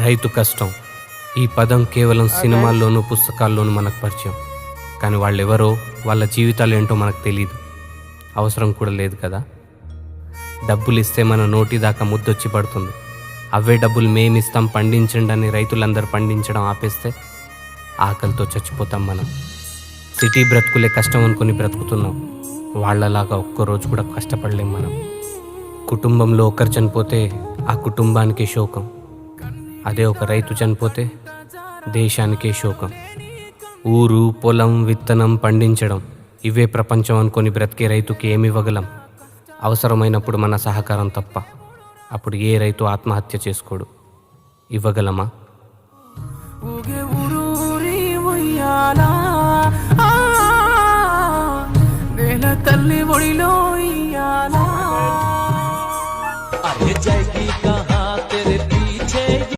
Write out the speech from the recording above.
రైతు కష్టం ఈ పదం కేవలం సినిమాల్లోనూ పుస్తకాల్లోనూ మనకు పరిచయం. కానీ వాళ్ళెవరో, వాళ్ళ జీవితాలు ఏంటో మనకు తెలియదు, అవసరం కూడా లేదు కదా. డబ్బులు ఇస్తే మన నోటి దాకా ముద్దొచ్చి పడుతుంది. అవే డబ్బులు మేమిస్తాం పండించండి అని రైతులందరూ పండించడం ఆపేస్తే ఆకలితో చచ్చిపోతాం మనం. సిటీ బ్రతుకులే కష్టం అనుకుని బ్రతుకుతున్నాం. వాళ్ళలాగా ఒక్కరోజు కూడా కష్టపడలేం మనం. కుటుంబంలో ఒకరు చనిపోతే ఆ కుటుంబానికే శోకం. అదే ఒక రైతు చనిపోతే దేశానికే శోకం. ఊరు, పొలం, విత్తనం పండించడం ఇవే ప్రపంచం అనుకొని బ్రతికే రైతుకి ఏమి ఇవ్వగలం? అవసరమైనప్పుడు మన సహకారం తప్ప. అప్పుడు ఏ రైతు ఆత్మహత్య చేసుకోడు. ఇవ్వగలమా? తల్లి ఒడిలో ఇయ్యాలా